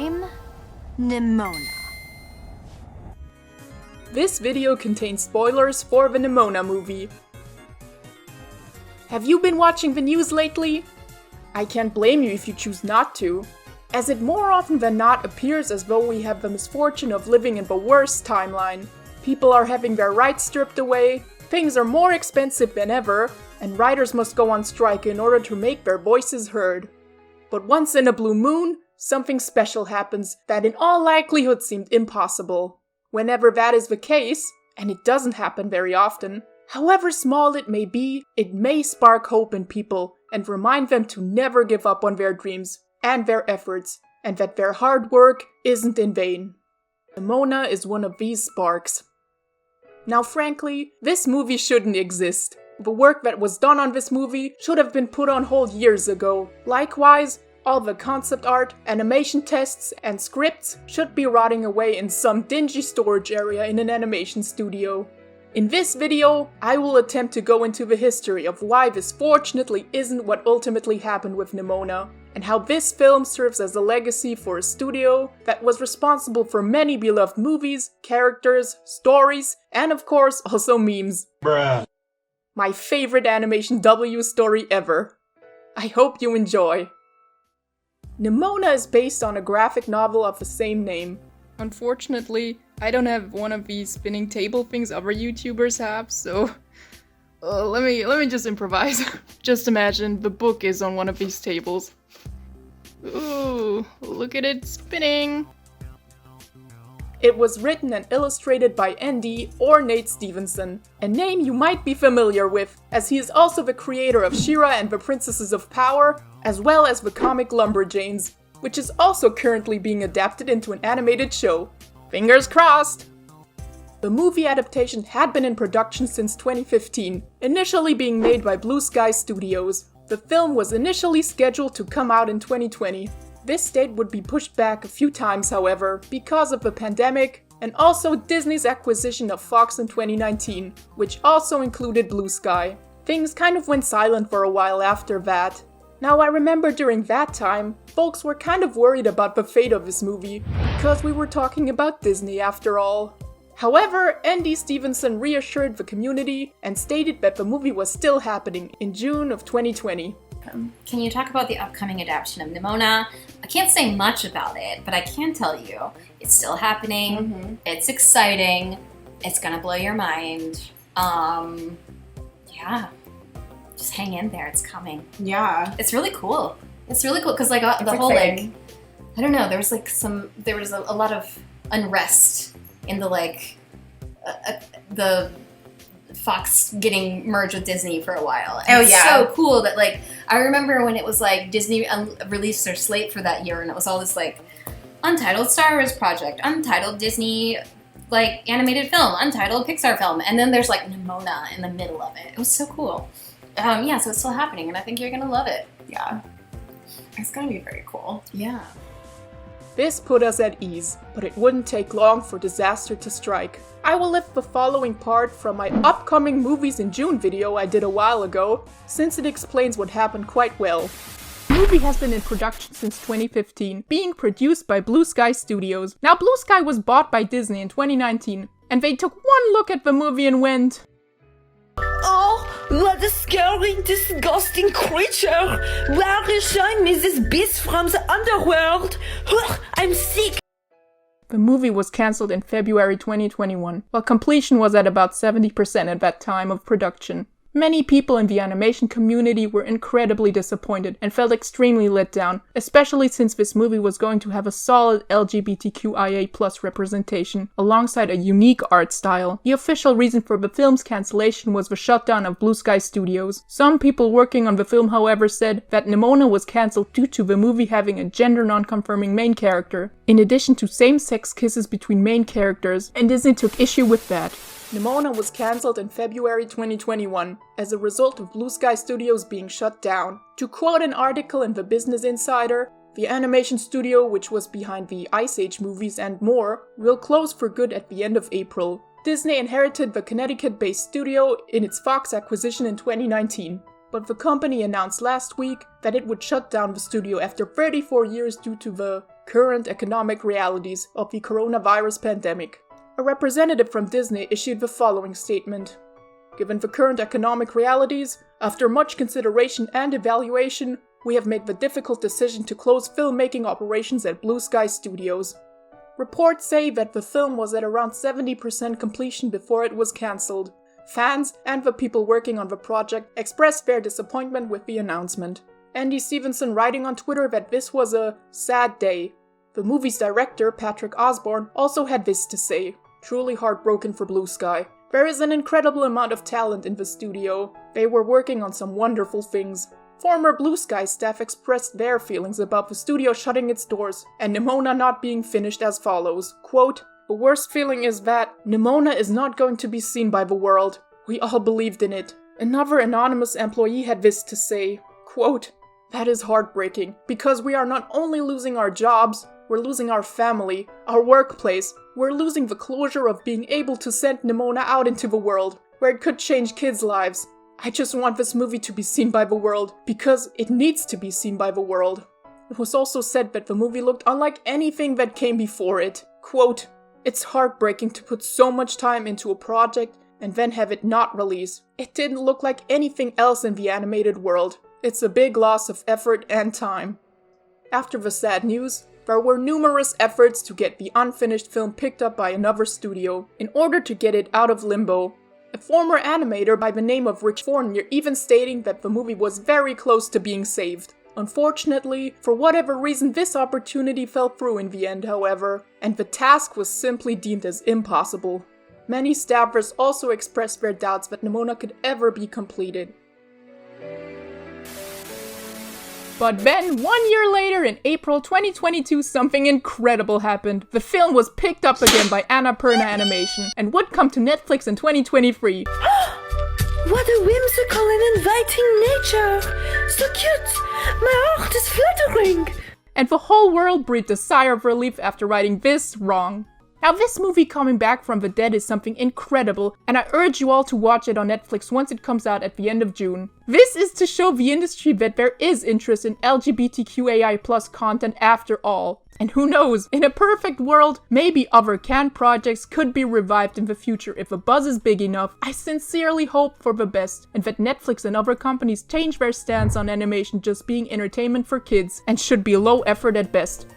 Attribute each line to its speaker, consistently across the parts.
Speaker 1: I'm Nimona.
Speaker 2: This video contains spoilers for the Nimona movie. Have you been watching the news lately? I can't blame you if you choose not to, as it more often than not appears as though we have the misfortune of living in the worst timeline. People are having their rights stripped away, things are more expensive than ever, and writers must go on strike in order to make their voices heard. But once in a blue moon, something special happens that in all likelihood seemed impossible. Whenever that is the case, and it doesn't happen very often, however small it may be, it may spark hope in people and remind them to never give up on their dreams and their efforts, and that their hard work isn't in vain. Nimona is one of these sparks. Now frankly, this movie shouldn't exist. The work that was done on this movie should have been put on hold years ago. Likewise, all the concept art, animation tests, and scripts should be rotting away in some dingy storage area in an animation studio. In this video, I will attempt to go into the history of why this fortunately isn't what ultimately happened with Nimona, and how this film serves as a legacy for a studio that was responsible for many beloved movies, characters, stories, and of course also memes.
Speaker 3: Bruh.
Speaker 2: My favorite animation W story ever. I hope you enjoy. Nimona is based on a graphic novel of the same name. Unfortunately, I don't have one of these spinning table things other YouTubers have, so let me just improvise. Just imagine the book is on one of these tables. Ooh, look at it spinning. It was written and illustrated by ND or Nate Stevenson, a name you might be familiar with, as he is also the creator of She-Ra and the Princesses of Power, as well as the comic Lumberjanes, which is also currently being adapted into an animated show. Fingers crossed! The movie adaptation had been in production since 2015, initially being made by Blue Sky Studios. The film was initially scheduled to come out in 2020. This date would be pushed back a few times, however, because of the pandemic, and also Disney's acquisition of Fox in 2019, which also included Blue Sky. Things kind of went silent for a while after that. Now I remember during that time, folks were kind of worried about the fate of this movie, because we were talking about Disney after all. However, ND Stevenson reassured the community and stated that the movie was still happening in June of 2020.
Speaker 4: Can you talk about the upcoming adaptation of Nimona? I can't say much about it, but I can tell you it's still happening. It's exciting. It's gonna blow your mind. Yeah. Just hang in there. It's coming.
Speaker 5: Yeah.
Speaker 4: It's really cool. It's really cool because like the whole like I don't know. There was like a lot of unrest in the like the Fox getting merged with Disney for a while. And it's so cool that like I remember when it was like Disney released their slate for that year and it was all this like untitled Star Wars project, untitled Disney like animated film, untitled Pixar film, and then there's like Nimona in the middle of it. It was so cool. Yeah, so it's still happening and I think you're gonna love it.
Speaker 5: Yeah. It's gonna be very cool.
Speaker 4: Yeah.
Speaker 2: This put us at ease, but it wouldn't take long for disaster to strike. I will lift the following part from my upcoming movies in June video I did a while ago, since it explains what happened quite well. The movie has been in production since 2015, being produced by Blue Sky Studios. Now Blue Sky was bought by Disney in 2019, and they took one look at the movie and went,
Speaker 6: "Oh, what a scary, disgusting creature! Where is showing me this beast from the underworld? Ugh, I'm sick!"
Speaker 2: The movie was cancelled in February 2021, while completion was at about 70% at that time of production. Many people in the animation community were incredibly disappointed and felt extremely let down, especially since this movie was going to have a solid LGBTQIA+ representation, alongside a unique art style. The official reason for the film's cancellation was the shutdown of Blue Sky Studios. Some people working on the film, however, said that Nimona was cancelled due to the movie having a gender non-confirming main character, in addition to same-sex kisses between main characters, and Disney took issue with that. Nimona was cancelled in February 2021 as a result of Blue Sky Studios being shut down. To quote an article in the Business Insider, the animation studio, which was behind the Ice Age movies and more, will close for good at the end of April. Disney inherited the Connecticut-based studio in its Fox acquisition in 2019. but the company announced last week that it would shut down the studio after 34 years due to the current economic realities of the coronavirus pandemic. A representative from Disney issued the following statement. Given the current economic realities, after much consideration and evaluation, we have made the difficult decision to close filmmaking operations at Blue Sky Studios. Reports say that the film was at around 70% completion before it was cancelled. Fans and the people working on the project expressed their disappointment with the announcement. Andy Stevenson writing on Twitter that this was a sad day. The movie's director, Patrick Osborne, also had this to say. Truly heartbroken for Blue Sky. There is an incredible amount of talent in the studio. They were working on some wonderful things. Former Blue Sky staff expressed their feelings about the studio shutting its doors and Nimona not being finished as follows. Quote, "The worst feeling is that Nimona is not going to be seen by the world. We all believed in it." Another anonymous employee had this to say. Quote, "That is heartbreaking because we are not only losing our jobs, we're losing our family, our workplace. We're losing the closure of being able to send Nimona out into the world, where it could change kids' lives. I just want this movie to be seen by the world, because it needs to be seen by the world." It was also said that the movie looked unlike anything that came before it. Quote, "It's heartbreaking to put so much time into a project and then have it not release. It didn't look like anything else in the animated world. It's a big loss of effort and time." After the sad news, there were numerous efforts to get the unfinished film picked up by another studio in order to get it out of limbo. A former animator by the name of Rich Fournier even stating that the movie was very close to being saved. Unfortunately, for whatever reason, this opportunity fell through in the end, however, and the task was simply deemed as impossible. Many staffers also expressed their doubts that Nimona could ever be completed. But then, 1 year later, in April 2022, something incredible happened. The film was picked up again by Annapurna Animation and would come to Netflix in 2023.
Speaker 6: What a whimsical and inviting nature! So cute! My heart is fluttering!
Speaker 2: And the whole world breathed a sigh of relief after writing this wrong. Now, this movie coming back from the dead is something incredible, and I urge you all to watch it on Netflix once it comes out at the end of June. This is to show the industry that there is interest in LGBTQAI+ content after all. And who knows, in a perfect world, maybe other canned projects could be revived in the future if the buzz is big enough. I sincerely hope for the best, and that Netflix and other companies change their stance on animation just being entertainment for kids, and should be low effort at best.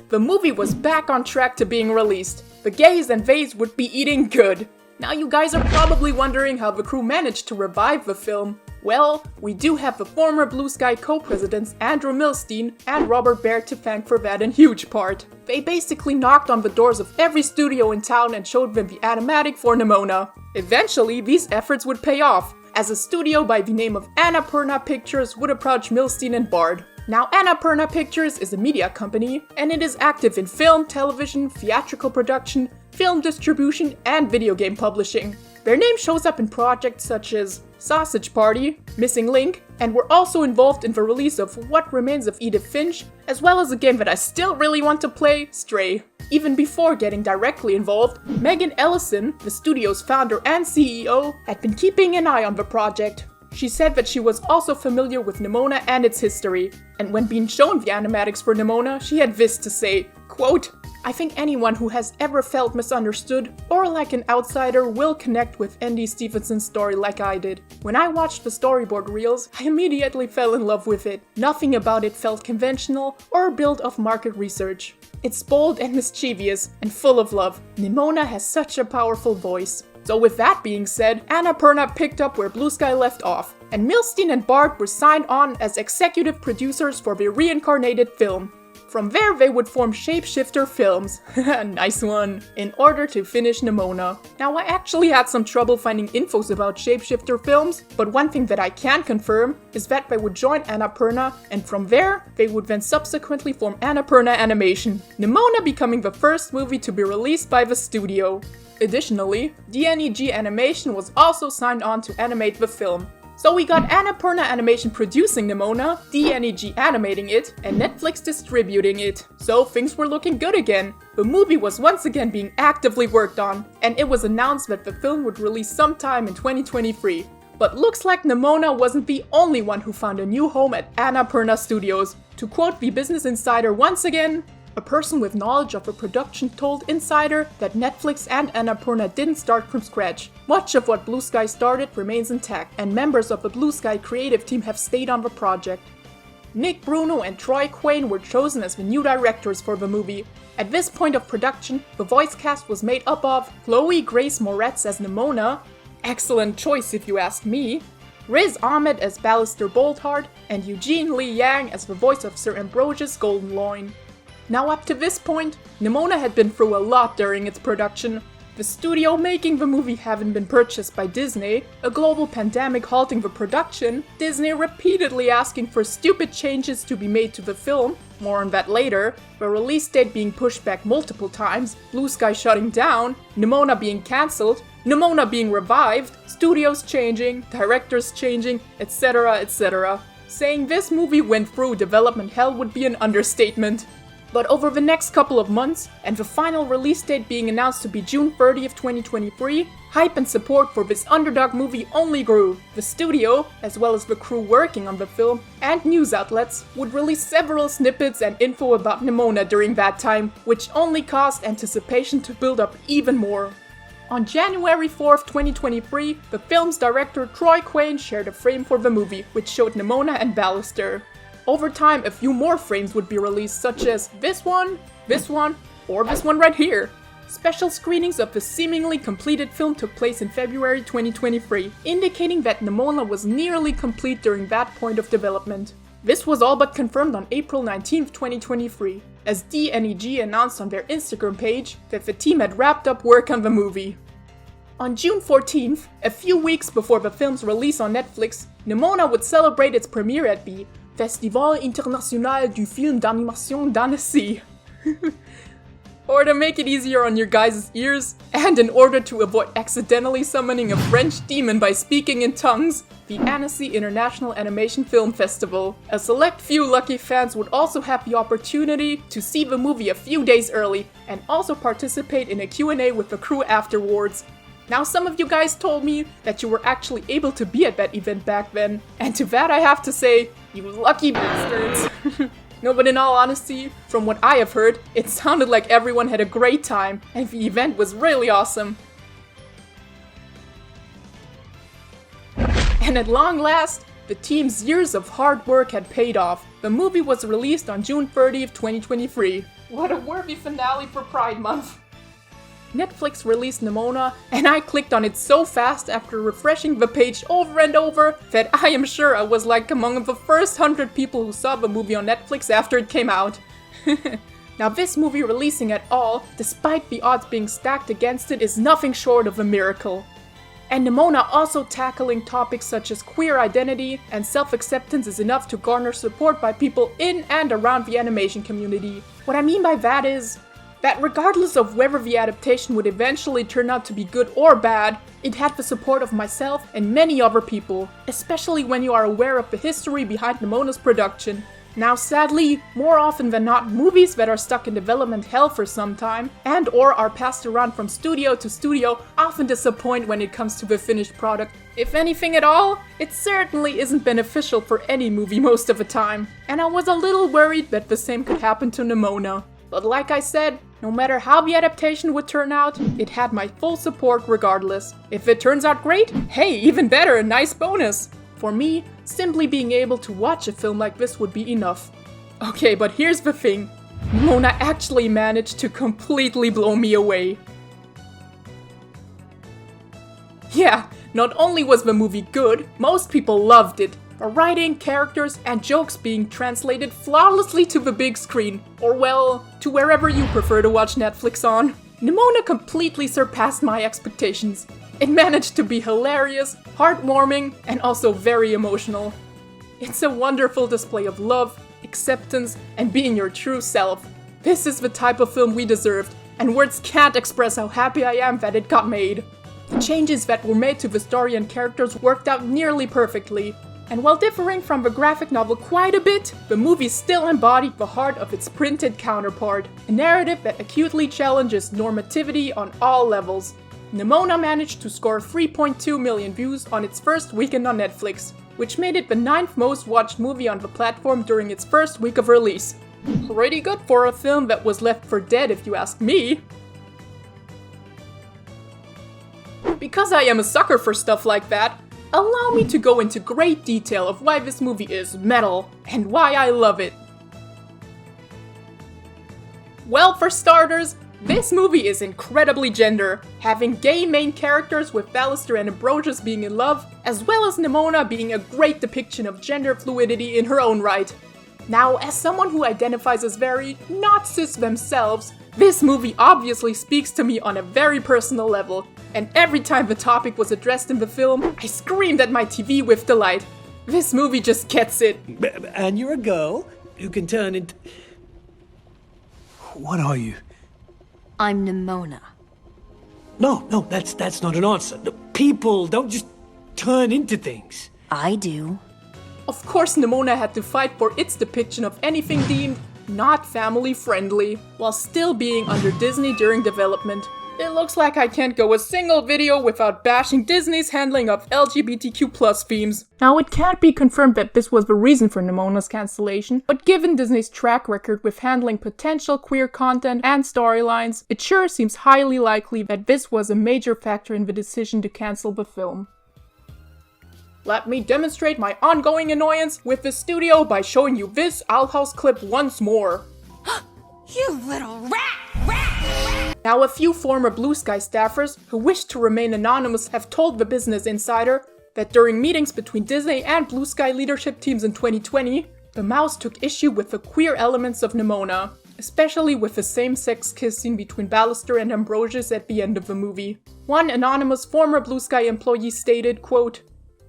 Speaker 2: The movie was back on track to being released. The gays and theys would be eating good. Now you guys are probably wondering how the crew managed to revive the film. Well, we do have the former Blue Sky co-presidents Andrew Milstein and Robert Baird to thank for that in huge part. They basically knocked on the doors of every studio in town and showed them the animatic for Nimona. Eventually, these efforts would pay off, as a studio by the name of Annapurna Pictures would approach Milstein and Baird. Now, Annapurna Pictures is a media company, and it is active in film, television, theatrical production, film distribution, and video game publishing. Their name shows up in projects such as Sausage Party, Missing Link, and were also involved in the release of What Remains of Edith Finch, as well as a game that I still really want to play, Stray. Even before getting directly involved, Megan Ellison, the studio's founder and CEO, had been keeping an eye on the project. She said that she was also familiar with Nimona and its history, and when being shown the animatics for Nimona, she had this to say, quote, "I think anyone who has ever felt misunderstood or like an outsider will connect with Andy Stevenson's story like I did. When I watched the storyboard reels, I immediately fell in love with it. Nothing about it felt conventional or built off market research. It's bold and mischievous and full of love. Nimona has such a powerful voice." So with that being said, Annapurna picked up where Blue Sky left off, and Milstein and Baird were signed on as executive producers for the reincarnated film. From there, they would form Shapeshifter Films, nice one, in order to finish Nimona. Now, I actually had some trouble finding infos about Shapeshifter Films, but one thing that I can confirm is that they would join Annapurna, and from there, they would then subsequently form Annapurna Animation, Nimona becoming the first movie to be released by the studio. Additionally, DNEG Animation was also signed on to animate the film. So we got Annapurna Animation producing Nimona, DNEG animating it, and Netflix distributing it. So things were looking good again. The movie was once again being actively worked on, and it was announced that the film would release sometime in 2023. But looks like Nimona wasn't the only one who found a new home at Annapurna Studios. To quote the Business Insider once again, a person with knowledge of a production told Insider that Netflix and Annapurna didn't start from scratch. Much of what Blue Sky started remains intact, and members of the Blue Sky creative team have stayed on the project. Nick Bruno and Troy Quayne were chosen as the new directors for the movie. At this point of production, the voice cast was made up of Chloe Grace Moretz as Nimona, excellent choice if you ask me, Riz Ahmed as Ballister Boltheart, and Eugene Lee Yang as the voice of Sir Ambrosious Goldenloin. Now up to this point, Nimona had been through a lot during its production. The studio making the movie having been purchased by Disney, a global pandemic halting the production, Disney repeatedly asking for stupid changes to be made to the film, more on that later, the release date being pushed back multiple times, Blue Sky shutting down, Nimona being cancelled, Nimona being revived, studios changing, directors changing, etc, etc. Saying this movie went through development hell would be an understatement. But over the next couple of months, and the final release date being announced to be June 30th, 2023, hype and support for this underdog movie only grew. The studio, as well as the crew working on the film, and news outlets, would release several snippets and info about Nimona during that time, which only caused anticipation to build up even more. On January 4th, 2023, the film's director Troy Quayne shared a frame for the movie, which showed Nimona and Ballister. Over time, a few more frames would be released, such as this one, or this one right here. Special screenings of the seemingly completed film took place in February 2023, indicating that Nimona was nearly complete during that point of development. This was all but confirmed on April 19th, 2023, as DNEG announced on their Instagram page that the team had wrapped up work on the movie. On June 14th, a few weeks before the film's release on Netflix, Nimona would celebrate its premiere at the Festival International du Film d'Animation d'Annecy. Or to make it easier on your guys' ears, and in order to avoid accidentally summoning a French demon by speaking in tongues, the Annecy International Animation Film Festival. A select few lucky fans would also have the opportunity to see the movie a few days early, and also participate in a Q&A with the crew afterwards. Now, some of you guys told me that you were actually able to be at that event back then, and to that I have to say, you lucky bastards. No, but in all honesty, from what I have heard, it sounded like everyone had a great time, and the event was really awesome. And at long last, the team's years of hard work had paid off. The movie was released on June 30th, 2023. What a worthy finale for Pride Month. Netflix released Nimona, and I clicked on it so fast after refreshing the page over and over that I am sure I was like among the first 100 people who saw the movie on Netflix after it came out. Now, this movie releasing at all, despite the odds being stacked against it, is nothing short of a miracle. And Nimona also tackling topics such as queer identity and self-acceptance is enough to garner support by people in and around the animation community. What I mean by that is that regardless of whether the adaptation would eventually turn out to be good or bad, it had the support of myself and many other people, especially when you are aware of the history behind Nimona's production. Now sadly, more often than not, movies that are stuck in development hell for some time, and or are passed around from studio to studio, often disappoint when it comes to the finished product. If anything at all, it certainly isn't beneficial for any movie most of the time, and I was a little worried that the same could happen to Nimona. But like I said, no matter how the adaptation would turn out, it had my full support regardless. If it turns out great, hey, even better, a nice bonus! For me, simply being able to watch a film like this would be enough. Okay, but here's the thing. Nimona actually managed to completely blow me away. Yeah, not only was the movie good, most people loved it. The writing, characters, and jokes being translated flawlessly to the big screen, or well, to wherever you prefer to watch Netflix on. Nimona completely surpassed my expectations. It managed to be hilarious, heartwarming, and also very emotional. It's a wonderful display of love, acceptance, and being your true self. This is the type of film we deserved, and words can't express how happy I am that it got made. The changes that were made to the story and characters worked out nearly perfectly. And while differing from the graphic novel quite a bit, the movie still embodied the heart of its printed counterpart, a narrative that acutely challenges normativity on all levels. Nimona managed to score 3.2 million views on its first weekend on Netflix, which made it the 9th most watched movie on the platform during its first week of release. Pretty good for a film that was left for dead if you ask me. Because I am a sucker for stuff like that, allow me to go into great detail of why this movie is metal and why I love it. Well, for starters, this movie is incredibly gender, having gay main characters with Ballister and Ambrosious being in love, as well as Nimona being a great depiction of gender fluidity in her own right. Now, as someone who identifies as very not cis themselves, this movie obviously speaks to me on a very personal level, and every time the topic was addressed in the film, I screamed at my TV with delight. This movie just gets it.
Speaker 3: And you're a girl who can turn into... What are you?
Speaker 1: I'm Nimona.
Speaker 3: No, that's not an answer. People don't just turn into things.
Speaker 1: I do.
Speaker 2: Of course, Nimona had to fight for its depiction of anything deemed not family friendly, while still being under Disney during development. It looks like I can't go a single video without bashing Disney's handling of LGBTQ+ themes. Now, it can't be confirmed that this was the reason for Nimona's cancellation, but given Disney's track record with handling potential queer content and storylines, it sure seems highly likely that this was a major factor in the decision to cancel the film. Let me demonstrate my ongoing annoyance with the studio by showing you this Owl House clip once more.
Speaker 1: You little rat!
Speaker 2: Now, a few former Blue Sky staffers who wish to remain anonymous have told the Business Insider that during meetings between Disney and Blue Sky leadership teams in 2020, the mouse took issue with the queer elements of Nimona, especially with the same-sex kiss scene between Ballister and Ambrosious at the end of the movie. One anonymous former Blue Sky employee stated, quote,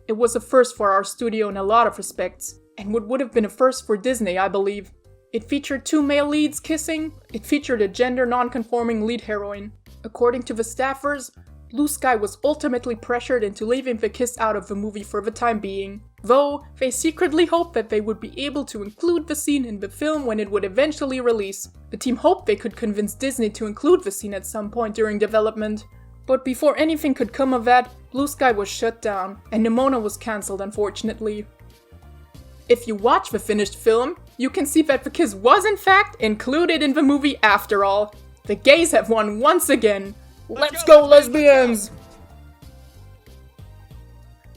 Speaker 2: "It was a first for our studio in a lot of respects, and what would have been a first for Disney, I believe. It featured 2 male leads kissing, it featured a gender non-conforming lead heroine. According to the staffers, Blue Sky was ultimately pressured into leaving the kiss out of the movie for the time being, though they secretly hoped that they would be able to include the scene in the film when it would eventually release. The team hoped they could convince Disney to include the scene at some point during development. But before anything could come of that, Blue Sky was shut down, and Nimona was cancelled, unfortunately. If you watch the finished film, you can see that the kiss was in fact included in the movie after all. The gays have won once again. Let's go, lesbians!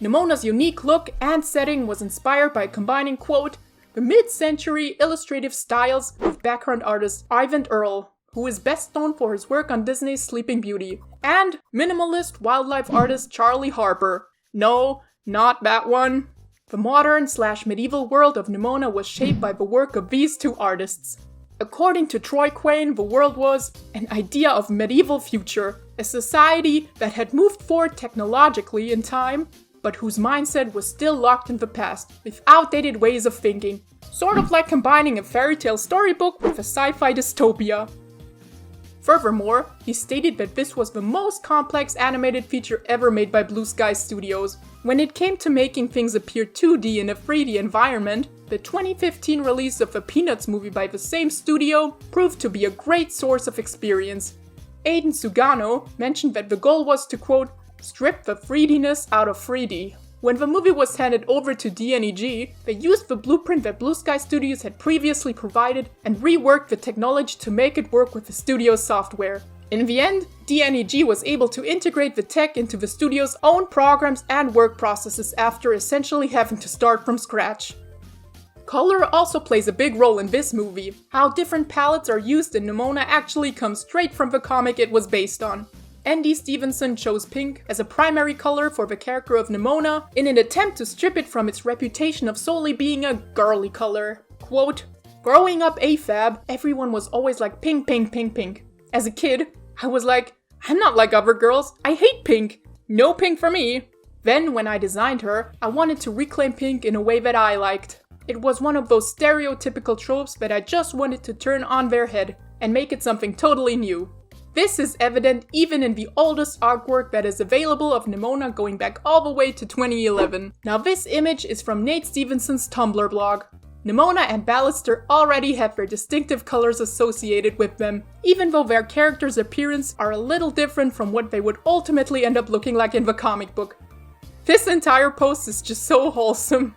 Speaker 2: Nimona's unique look and setting was inspired by combining, quote, the mid-century illustrative styles of background artist Ivan Earle, who is best known for his work on Disney's Sleeping Beauty, and minimalist wildlife artist Charlie Harper. No, not that one. The modern/medieval world of Nimona was shaped by the work of these two artists. According to Troy Quayne, the world was an idea of medieval future, a society that had moved forward technologically in time, but whose mindset was still locked in the past, with outdated ways of thinking, sort of like combining a fairy tale storybook with a sci-fi dystopia. Furthermore, he stated that this was the most complex animated feature ever made by Blue Sky Studios. When it came to making things appear 2D in a 3D environment, the 2015 release of a Peanuts movie by the same studio proved to be a great source of experience. Aiden Sugano mentioned that the goal was to, quote, strip the 3D-ness out of 3D. When the movie was handed over to DNEG, they used the blueprint that Blue Sky Studios had previously provided and reworked the technology to make it work with the studio's software. In the end, DNEG was able to integrate the tech into the studio's own programs and work processes after essentially having to start from scratch. Color also plays a big role in this movie. How different palettes are used in Nimona actually comes straight from the comic it was based on. Andy Stevenson chose pink as a primary color for the character of Nimona in an attempt to strip it from its reputation of solely being a girly color. Quote, growing up AFAB, everyone was always like pink, pink, pink, pink. As a kid, I was like, I'm not like other girls, I hate pink. No pink for me. Then when I designed her, I wanted to reclaim pink in a way that I liked. It was one of those stereotypical tropes that I just wanted to turn on their head and make it something totally new. This is evident even in the oldest artwork that is available of Nimona going back all the way to 2011. Now this image is from Nate Stevenson's Tumblr blog. Nimona and Ballister already have their distinctive colors associated with them, even though their characters' appearance are a little different from what they would ultimately end up looking like in the comic book. This entire post is just so wholesome.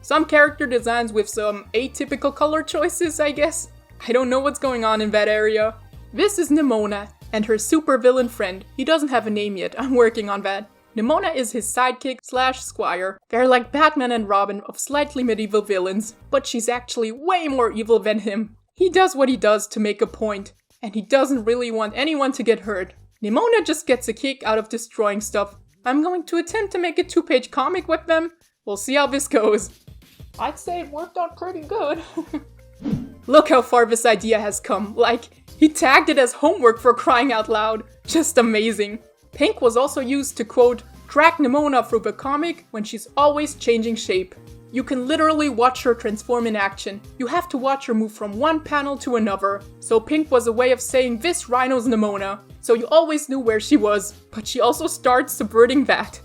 Speaker 2: Some character designs with some atypical color choices, I guess. I don't know what's going on in that area. This is Nimona and her supervillain friend. He doesn't have a name yet, I'm working on that. Nimona is his sidekick / squire. They're like Batman and Robin of slightly medieval villains, but she's actually way more evil than him. He does what he does to make a point, and he doesn't really want anyone to get hurt. Nimona just gets a kick out of destroying stuff. I'm going to attempt to make a 2-page comic with them. We'll see how this goes. I'd say it worked out pretty good. Look how far this idea has come. Like, he tagged it as homework for crying out loud. Just amazing. Pink was also used to, quote, track Nimona through the comic when she's always changing shape. You can literally watch her transform in action. You have to watch her move from one panel to another. So pink was a way of saying this rhino's Nimona. So you always knew where she was, but she also starts subverting that.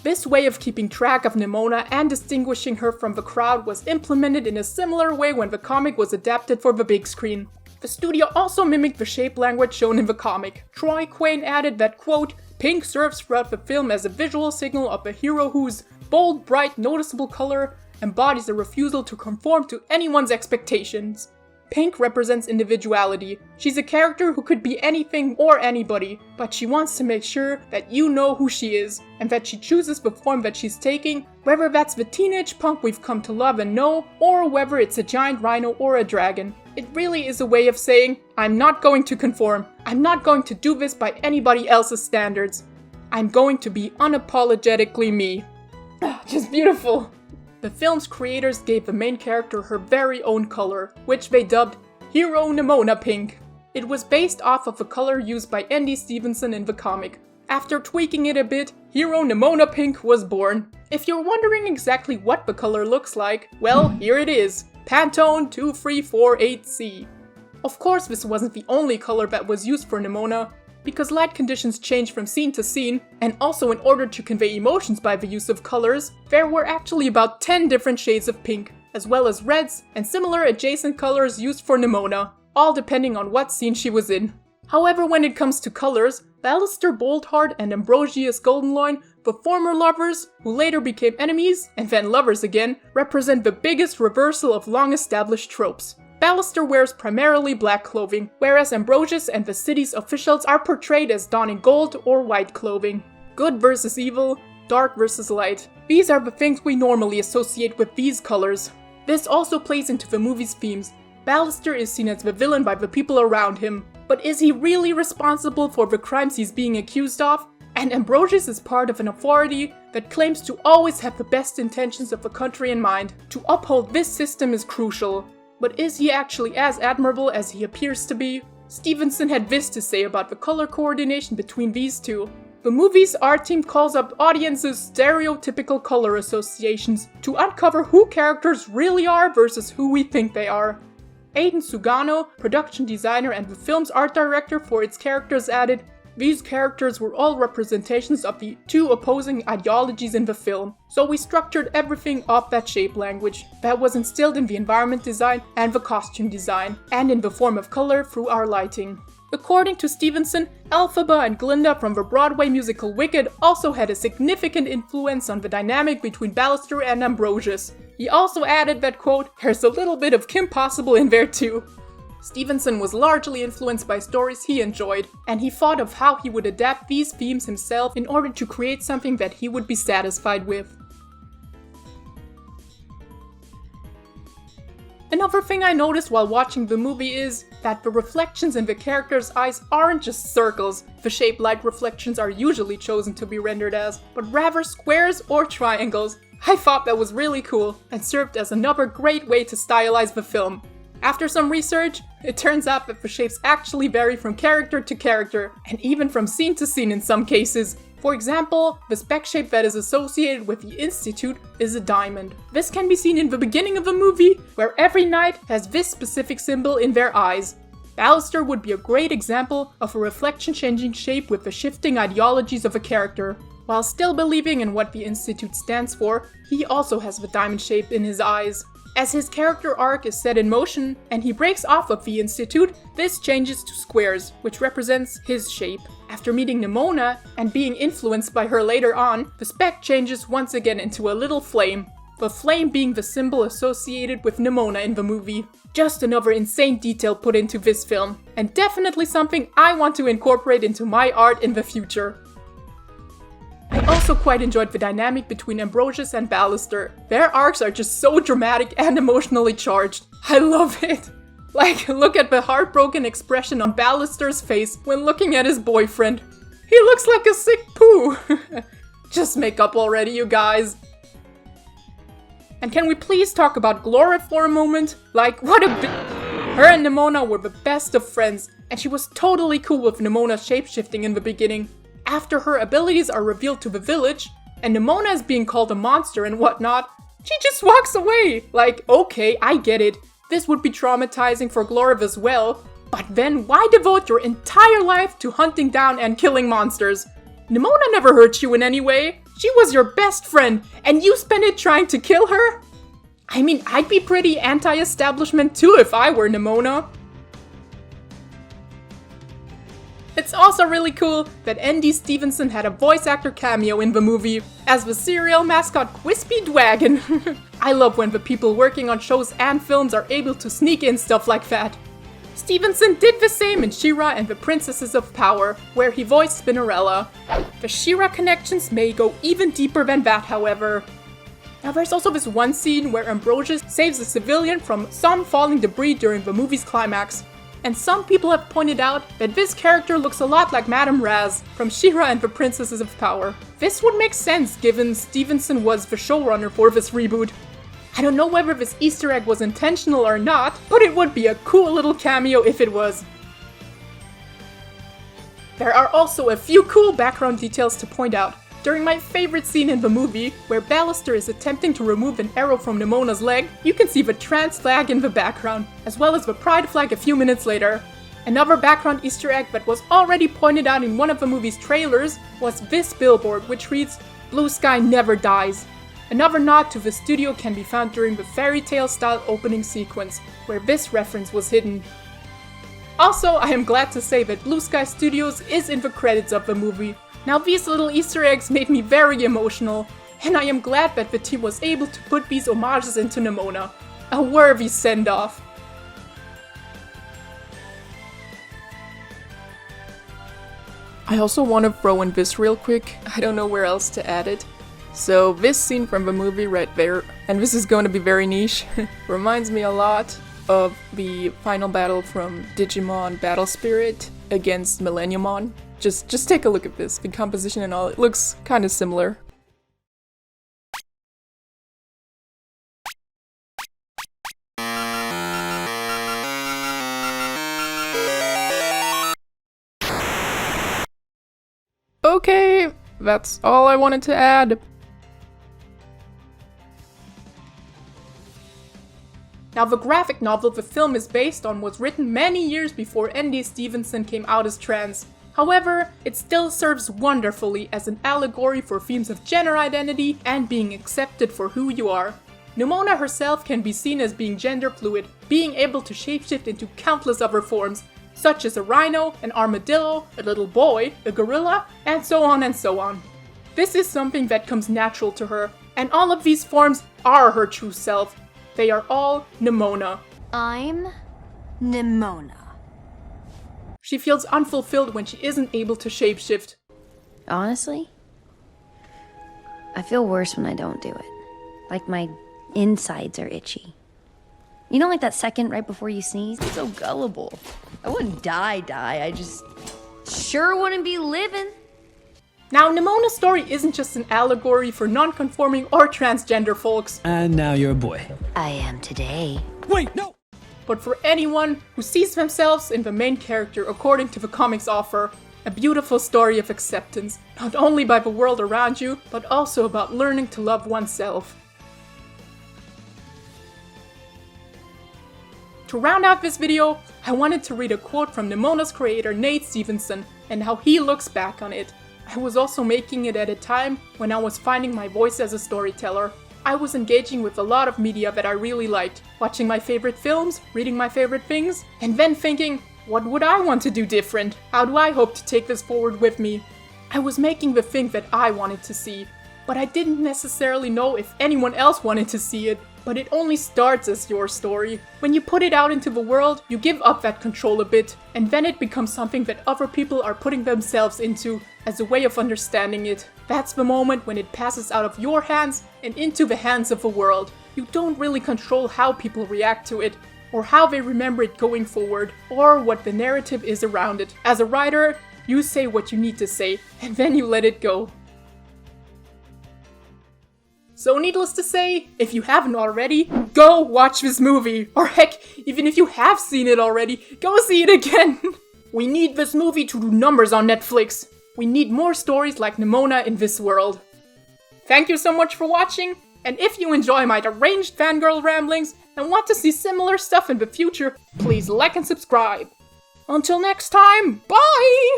Speaker 2: This way of keeping track of Nimona and distinguishing her from the crowd was implemented in a similar way when the comic was adapted for the big screen. The studio also mimicked the shape language shown in the comic. Troy Quane added that, quote, pink serves throughout the film as a visual signal of a hero whose bold, bright, noticeable color embodies a refusal to conform to anyone's expectations. Pink represents individuality. She's a character who could be anything or anybody, but she wants to make sure that you know who she is, and that she chooses the form that she's taking, whether that's the teenage punk we've come to love and know, or whether it's a giant rhino or a dragon. It really is a way of saying, I'm not going to conform. I'm not going to do this by anybody else's standards. I'm going to be unapologetically me. Just beautiful. The film's creators gave the main character her very own color, which they dubbed Hero Nimona Pink. It was based off of the color used by Andy Stevenson in the comic. After tweaking it a bit, Hero Nimona Pink was born. If you're wondering exactly what the color looks like, well, here it is. Pantone 2348C. Of course, this wasn't the only color that was used for Nimona, because light conditions change from scene to scene, and also in order to convey emotions by the use of colors, there were actually about 10 different shades of pink, as well as reds and similar adjacent colors used for Nimona, all depending on what scene she was in. However, when it comes to colors, Ballister Boldheart and Ambrosious Goldenloin, the former lovers, who later became enemies and then lovers again, represent the biggest reversal of long-established tropes. Ballister wears primarily black clothing, whereas Ambrosious and the city's officials are portrayed as donning gold or white clothing. Good versus evil, dark versus light. These are the things we normally associate with these colors. This also plays into the movie's themes. Ballister is seen as the villain by the people around him, but is he really responsible for the crimes he's being accused of? And Ambrosious is part of an authority that claims to always have the best intentions of the country in mind. To uphold this system is crucial. But is he actually as admirable as he appears to be? Stevenson had this to say about the color coordination between these two. The movie's art team calls up audiences' stereotypical color associations to uncover who characters really are versus who we think they are. Aiden Sugano, production designer and the film's art director for its characters, added, "These characters were all representations of the two opposing ideologies in the film, so we structured everything off that shape language that was instilled in the environment design and the costume design, and in the form of color through our lighting." According to Stevenson, Elphaba and Glinda from the Broadway musical Wicked also had a significant influence on the dynamic between Ballister and Ambrosious. He also added that, quote, "There's a little bit of Kim Possible in there too." Stevenson was largely influenced by stories he enjoyed, and he thought of how he would adapt these themes himself in order to create something that he would be satisfied with. Another thing I noticed while watching the movie is that the reflections in the characters' eyes aren't just circles, the shape light reflections are usually chosen to be rendered as, but rather squares or triangles. I thought that was really cool, and served as another great way to stylize the film. After some research, it turns out that the shapes actually vary from character to character, and even from scene to scene in some cases. For example, the speck shape that is associated with the Institute is a diamond. This can be seen in the beginning of the movie, where every knight has this specific symbol in their eyes. Ballister would be a great example of a reflection-changing shape with the shifting ideologies of a character. While still believing in what the Institute stands for, he also has the diamond shape in his eyes. As his character arc is set in motion and he breaks off of the Institute, this changes to squares, which represents his shape. After meeting Nimona and being influenced by her later on, the spec changes once again into a little flame. The flame being the symbol associated with Nimona in the movie. Just another insane detail put into this film, and definitely something I want to incorporate into my art in the future. I also quite enjoyed the dynamic between Ambrosious and Ballister. Their arcs are just so dramatic and emotionally charged. I love it! Like, look at the heartbroken expression on Ballister's face when looking at his boyfriend. He looks like a sick poo! Just make up already, you guys. And can we please talk about Gloreth for a moment? Like, what a her and Nimona were the best of friends, and she was totally cool with Nimona's shapeshifting in the beginning. After her abilities are revealed to the village, and Nimona is being called a monster and whatnot, she just walks away. Like, okay, I get it. This would be traumatizing for Gloreth as well, but then why devote your entire life to hunting down and killing monsters? Nimona never hurt you in any way. She was your best friend, and you spent it trying to kill her? I mean, I'd be pretty anti-establishment too if I were Nimona. It's also really cool that Andy Stevenson had a voice actor cameo in the movie as the cereal mascot Quispy Dwagon. I love when the people working on shows and films are able to sneak in stuff like that. Stevenson did the same in She-Ra and the Princesses of Power, where he voiced Spinnerella. The She-Ra connections may go even deeper than that, however. Now there's also this one scene where Ambrosious saves a civilian from some falling debris during the movie's climax. And some people have pointed out that this character looks a lot like Madame Razz from She-Ra and the Princesses of Power. This would make sense given Stevenson was the showrunner for this reboot. I don't know whether this Easter egg was intentional or not, but it would be a cool little cameo if it was. There are also a few cool background details to point out. During my favorite scene in the movie, where Ballister is attempting to remove an arrow from Nimona's leg, you can see the trans flag in the background, as well as the pride flag a few minutes later. Another background Easter egg that was already pointed out in one of the movie's trailers was this billboard, which reads, "Blue Sky Never Dies." Another nod to the studio can be found during the fairy tale style opening sequence, where this reference was hidden. Also, I am glad to say that Blue Sky Studios is in the credits of the movie. Now these little Easter eggs made me very emotional, and I am glad that the team was able to put these homages into Nimona. A worthy send-off. I also want to throw in this real quick, I don't know where else to add it. So this scene from the movie right there, and this is going to be very niche, reminds me a lot of the final battle from Digimon Battle Spirit against Millenniumon. Just take a look at this, the composition and all, it looks kind of similar. Okay, that's all I wanted to add. Now, the graphic novel the film is based on was written many years before Andy Stevenson came out as trans. However, it still serves wonderfully as an allegory for themes of gender identity and being accepted for who you are. Nimona herself can be seen as being gender fluid, being able to shapeshift into countless other forms, such as a rhino, an armadillo, a little boy, a gorilla, and so on and so on. This is something that comes natural to her, and all of these forms are her true self. They are all Nimona.
Speaker 1: I'm Nimona.
Speaker 2: She feels unfulfilled when she isn't able to shapeshift.
Speaker 1: Honestly, I feel worse when I don't do it. Like my insides are itchy. You know, like that second right before you sneeze? I'm so gullible. I wouldn't die. I just sure wouldn't be living.
Speaker 2: Now, Nimona's story isn't just an allegory for non-conforming or transgender folks.
Speaker 3: And now you're a boy.
Speaker 1: I am today.
Speaker 3: Wait, no!
Speaker 2: But for anyone who sees themselves in the main character according to the comics offer. A beautiful story of acceptance, not only by the world around you, but also about learning to love oneself. To round out this video, I wanted to read a quote from Nimona's creator Nate Stevenson and how he looks back on it. I was also making it at a time when I was finding my voice as a storyteller. I was engaging with a lot of media that I really liked, watching my favorite films, reading my favorite things, and then thinking, what would I want to do different? How do I hope to take this forward with me? I was making the thing that I wanted to see, but I didn't necessarily know if anyone else wanted to see it. But it only starts as your story. When you put it out into the world, you give up that control a bit, and then it becomes something that other people are putting themselves into as a way of understanding it. That's the moment when it passes out of your hands and into the hands of the world. You don't really control how people react to it, or how they remember it going forward, or what the narrative is around it. As a writer, you say what you need to say, and then you let it go. So needless to say, if you haven't already, go watch this movie. Or heck, even if you have seen it already, go see it again. We need this movie to do numbers on Netflix. We need more stories like Nimona in this world. Thank you so much for watching, and if you enjoy my deranged fangirl ramblings and want to see similar stuff in the future, please like and subscribe. Until next time, bye!